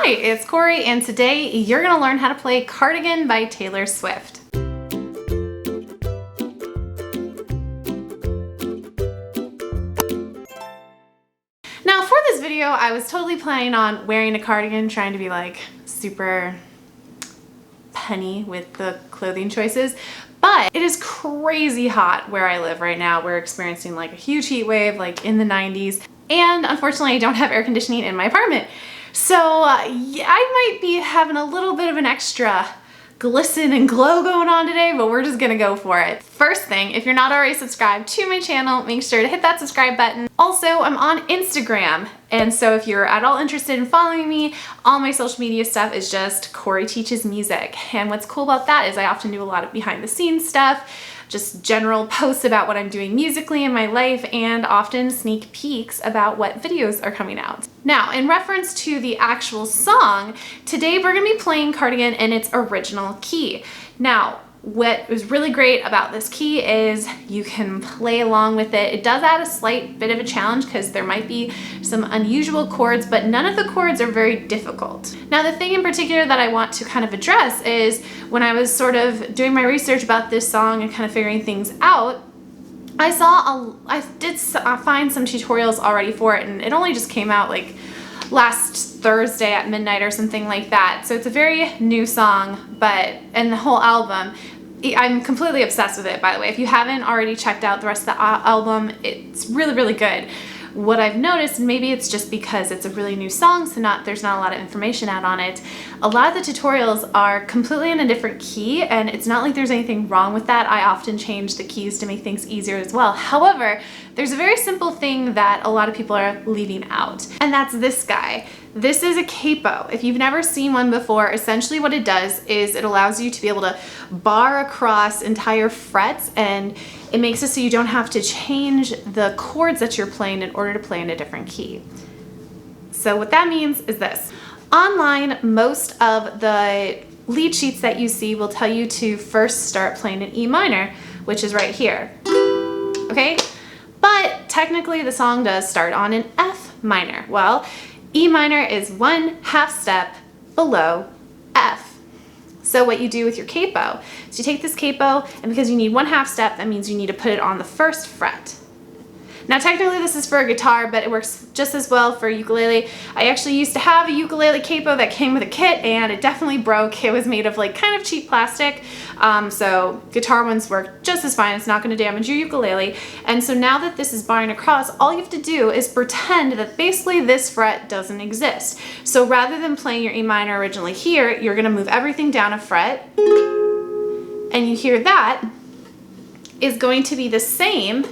Hi, it's Cory, and today you're going to learn how to play Cardigan by Taylor Swift. Now for this video, I was totally planning on wearing a cardigan, trying to be like super penny with the clothing choices, but it is crazy hot where I live right now. We're experiencing like a huge heat wave, like in the 90s, and unfortunately I don't have air conditioning in my apartment. So yeah, I might be having a little bit of an extra glisten and glow going on today, but we're just gonna go for it. First thing, if you're not already subscribed to my channel, make sure to hit that subscribe button. Also, I'm on Instagram, and so if you're at all interested in following me, all my social media stuff is just Cory Teaches Music. And what's cool about that is I often do a lot of behind the scenes stuff, just general posts about what I'm doing musically in my life, and often sneak peeks about what videos are coming out. Now, in reference to the actual song, today we're gonna be playing Cardigan in its original key. Now, what is really great about this key is you can play along with it. It does add a slight bit of a challenge because there might be some unusual chords, but none of the chords are very difficult. Now, the thing in particular that I want to kind of address is when I was sort of doing my research about this song and kind of figuring things out, I did find some tutorials already for it, and it only just came out like last Thursday at midnight or something like that. So it's a very new song, and the whole album, I'm completely obsessed with it, by the way. If you haven't already checked out the rest of the album, it's really, really good. What I've noticed, and maybe it's just because it's a really new song, so there's not a lot of information out on it, a lot of the tutorials are completely in a different key, and it's not like there's anything wrong with that. I often change the keys to make things easier as well. However, there's a very simple thing that a lot of people are leaving out, and that's this guy. This is a capo. If you've never seen one before, essentially what it does is it allows you to be able to bar across entire frets, and it makes it so you don't have to change the chords that you're playing in order to play in a different key. So what that means is this. Online, most of the lead sheets that you see will tell you to first start playing an E minor, which is right here. Okay? But technically the song does start on an F minor. Well, E minor is 1/2 step below F. So what you do with your capo is you take this capo, and because you need 1/2 step, that means you need to put it on the first fret. Now technically this is for a guitar, but it works just as well for ukulele. I actually used to have a ukulele capo that came with a kit, and it definitely broke. It was made of like kind of cheap plastic, so guitar ones work just as fine. It's not going to damage your ukulele. And so now that this is barring across, all you have to do is pretend that basically this fret doesn't exist. So rather than playing your E minor originally here, you're going to move everything down a fret, and you hear that is going to be the same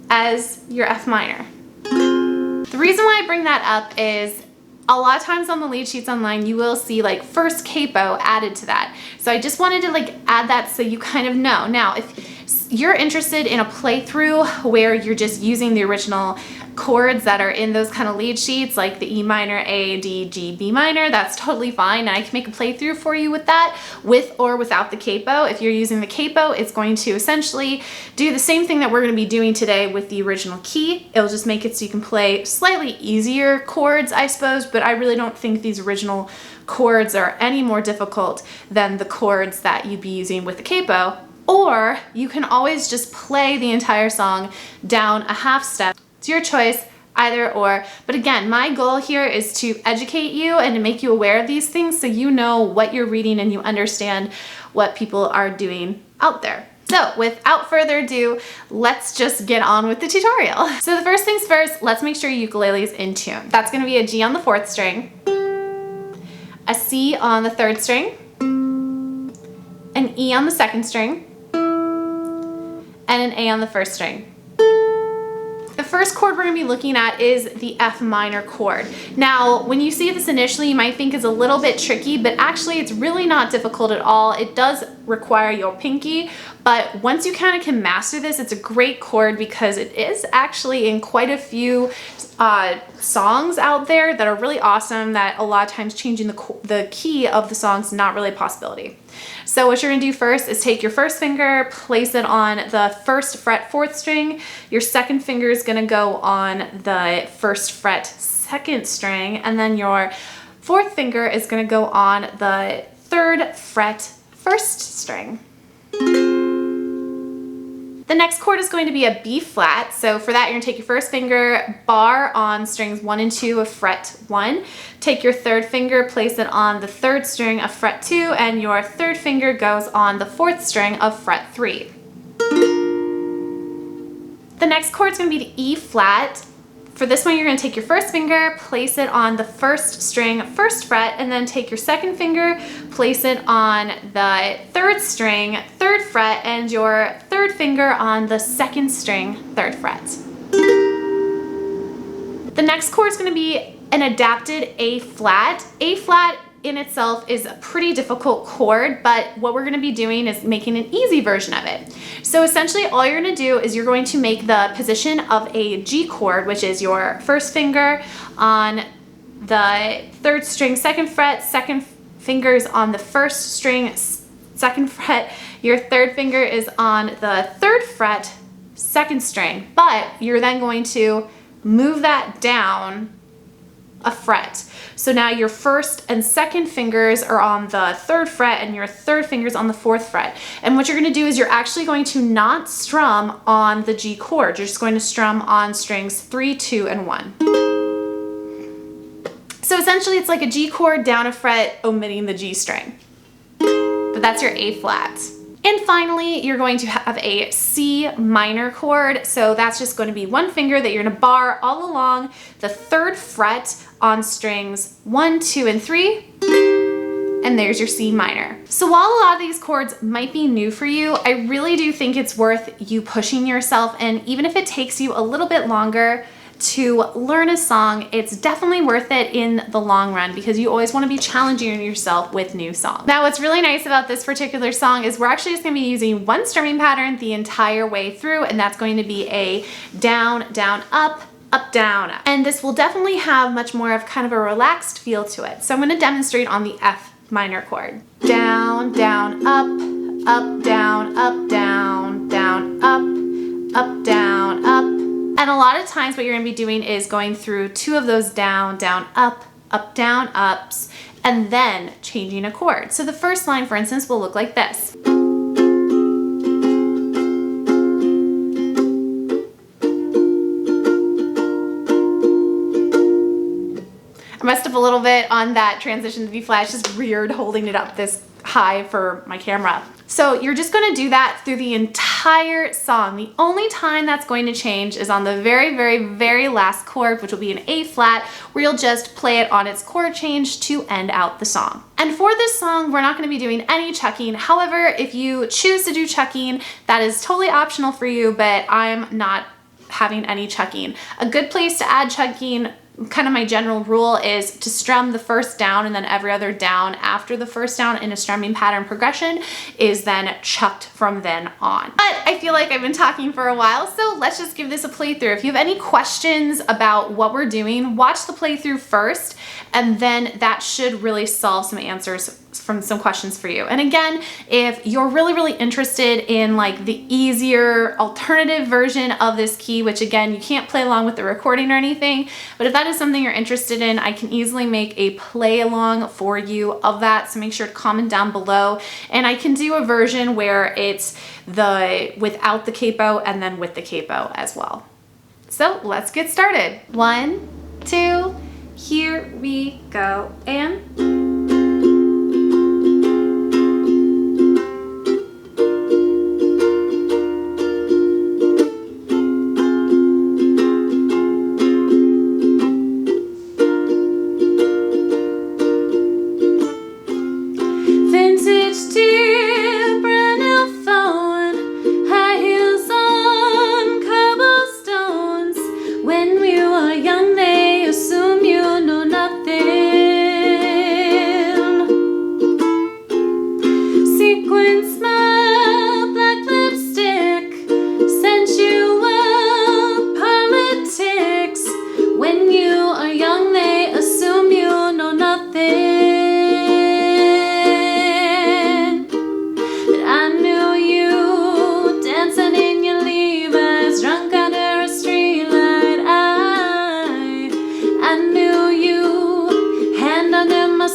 as your F minor. The reason why I bring that up is a lot of times on the lead sheets online, you will see like first capo added to that. So I just wanted to like add that so you kind of know. Now, if you're interested in a playthrough where you're just using the original chords that are in those kind of lead sheets, like the E minor, A, D, G, B minor, that's totally fine, and I can make a playthrough for you with that, with or without the capo. If you're using the capo, it's going to essentially do the same thing that we're going to be doing today with the original key. It'll just make it so you can play slightly easier chords, I suppose, but I really don't think these original chords are any more difficult than the chords that you'd be using with the capo. Or you can always just play the entire song down a 1/2 step. It's your choice, either or. But again, my goal here is to educate you and to make you aware of these things so you know what you're reading and you understand what people are doing out there. So without further ado, let's just get on with the tutorial. So the first things first, let's make sure your ukulele is in tune. That's gonna be a G on the 4th string, a C on the 3rd string, an E on the 2nd string, and an A on the 1st string. The first chord we're going to be looking at is the F minor chord. Now, when you see this initially, you might think it's a little bit tricky, but actually it's really not difficult at all. It does require your pinky, but once you kind of can master this, it's a great chord because it is actually in quite a few songs out there that are really awesome, that a lot of times changing the key of the song is not really a possibility. So what you're gonna do first is take your first finger, place it on the 1st fret 4th string. Your second finger is gonna go on the 1st fret 2nd string, and then your fourth finger is going to go on the 3rd fret 1st string. The next chord is going to be a B flat. So for that, you're gonna take your 1st finger, bar on strings 1 and 2 of fret 1. Take your 3rd finger, place it on the 3rd string of fret 2, and your 3rd finger goes on the 4th string of fret 3. The next chord is gonna be the E flat. For this one, you're gonna take your 1st finger, place it on the 1st string, 1st fret, and then take your 2nd finger, place it on the 3rd string, 3rd fret, and your 3rd finger on the 2nd string, 3rd fret. The next chord is gonna be an adapted A flat. A flat in itself is a pretty difficult chord, but what we're gonna be doing is making an easy version of it. So essentially all you're gonna do is you're going to make the position of a G chord, which is your 1st finger on the 3rd string, 2nd fret, 2nd fingers on the 1st string, 2nd fret, your 3rd finger is on the 3rd fret, 2nd string, but you're then going to move that down a fret. So now your 1st and 2nd fingers are on the 3rd fret and your 3rd finger's on the 4th fret. And what you're gonna do is you're actually going to not strum on the G chord. You're just going to strum on strings 3, 2, and 1. So essentially it's like a G chord down a fret, omitting the G string. But that's your A flat. And finally, you're going to have a C minor chord. So that's just going to be 1 finger that you're going to bar all along the 3rd fret on strings 1, 2, and 3. And there's your C minor. So while a lot of these chords might be new for you, I really do think it's worth you pushing yourself. And even if it takes you a little bit longer to learn a song, it's definitely worth it in the long run because you always want to be challenging yourself with new songs. Now, what's really nice about this particular song is we're actually just going to be using one strumming pattern the entire way through, and that's going to be a down, down, up, down, up. And this will definitely have much more of kind of a relaxed feel to it. So I'm going to demonstrate on the F minor chord. Down, down, up, down, down, down, up, down, up. And a lot of times what you're gonna be doing is going through 2 of those down, down, up, down, ups, and then changing a chord. So the first line, for instance, will look like this. I messed up a little bit on that transition to B flat. It's just weird holding it up this high for my camera. So you're just gonna do that through the entire song. The only time that's going to change is on the very, very, very last chord, which will be an A flat, where you'll just play it on its chord change to end out the song. And for this song, we're not gonna be doing any chucking. However, if you choose to do chucking, that is totally optional for you, but I'm not having any chucking. A good place to add chucking, kind of my general rule, is to strum the first down and then every other down after the first down in a strumming pattern progression is then chucked from then on. But I feel like I've been talking for a while, so let's just give this a playthrough. If you have any questions about what we're doing, watch the playthrough first, and then that should really solve some answers from some questions for you. And again, if you're really, really interested in like the easier alternative version of this key, which again, you can't play along with the recording or anything, but if that is something you're interested in, I can easily make a play along for you of that. So make sure to comment down below, and I can do a version where it's the without the capo and then with the capo as well. So let's get started. 1, 2, here we go, and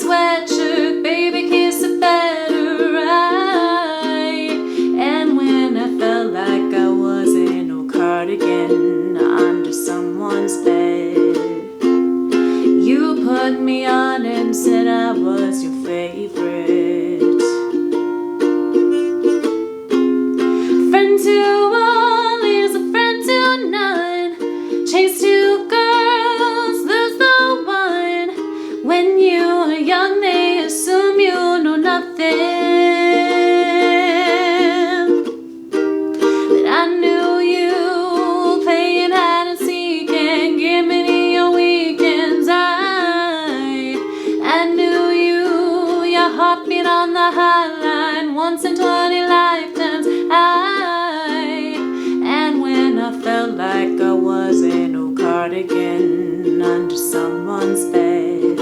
sweatshirt, baby kiss a better eye. And when I felt like I was in no cardigan under someone's bed, you put me on and said I was your favorite. Friend to all is a friend to none. Chase two girls, lose the one. When you're young, they assume you know nothing. But I knew you playing hide and seek and giving me your weekends. I knew you, your heartbeat on the hotline, once in 20 lifetimes. And when I felt like I was in no cardigan under someone's bed,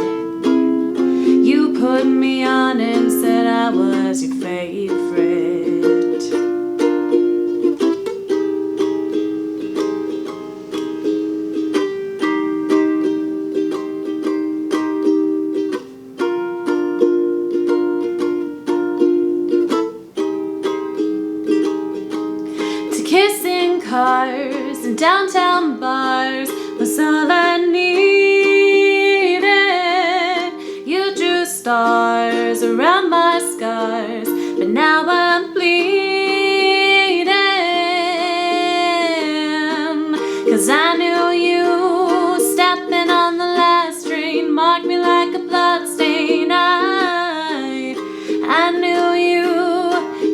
you put me on and said I was your favorite. To kissing cars and downtown bars was all I needed. You drew stars around my scars, but now I'm bleeding. 'Cause I knew you stepping on the last train marked me like a bloodstain. I knew you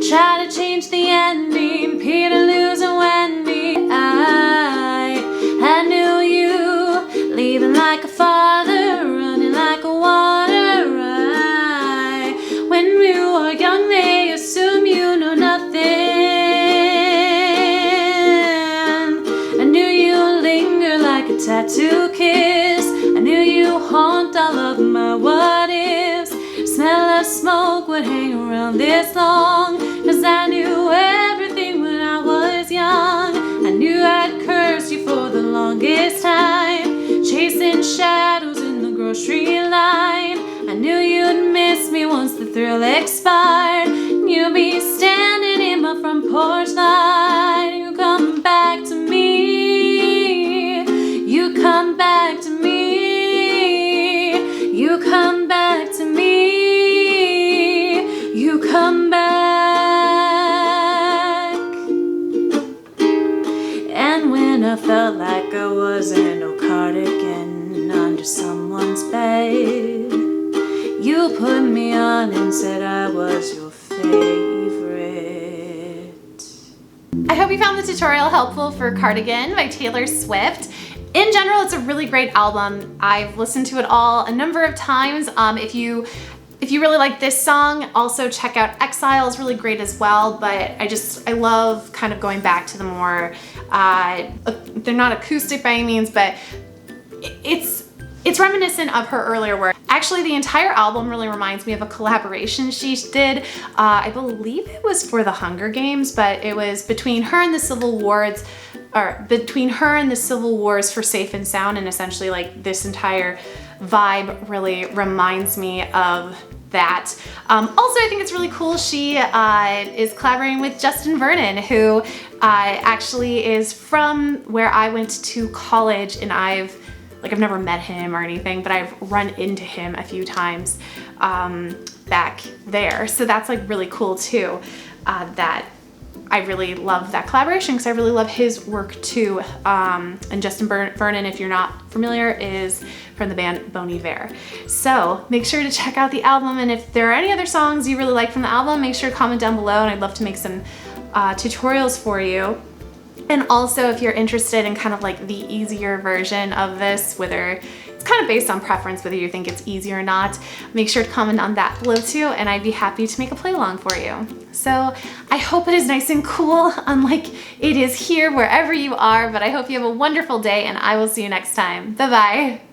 try to change the ending, Peter losing Wendy. I knew you leaving like a father, running like a water. When you are young, they assume you know nothing. I knew you linger like a tattoo kiss. I knew you haunt all of my what ifs. Smell of smoke would hang around this long, 'cause I knew everything when I was young. I knew I'd curse you for the longest time, chasing shadows in the grocery line. I knew you'd miss me once the thrill expired. You'd be standing in my front porch light. You come back to me. You come back to me. You come back to me. You come back. And when I felt like I was in no cardigan under someone's bed, you put me on and said I was your favorite. I hope you found the tutorial helpful for Cardigan by Taylor Swift. In general, it's a really great album. I've listened to it all a number of times. If you really like this song, also check out Exile, is really great as well, but I love kind of going back to the more, they're not acoustic by any means, but it's reminiscent of her earlier work. Actually, the entire album really reminds me of a collaboration she did. I believe it was for the Hunger Games, but it was between her and the Civil Wars, or between her and the Civil Wars for Safe and Sound, and essentially like this entire vibe really reminds me of that. Also, I think it's really cool she is collaborating with Justin Vernon, who actually is from where I went to college, and I've never met him or anything, but I've run into him a few times back there. So that's like really cool too, that I really love that collaboration because I really love his work too. And Justin Vernon, if you're not familiar, is from the band Bon Iver. So make sure to check out the album, and if there are any other songs you really like from the album, make sure to comment down below, and I'd love to make some tutorials for you. And also, if you're interested in kind of like the easier version of this, whether it's kind of based on preference, whether you think it's easy or not, make sure to comment on that below too, and I'd be happy to make a play along for you. So I hope it is nice and cool, unlike it is here wherever you are, but I hope you have a wonderful day, and I will see you next time. Bye-bye.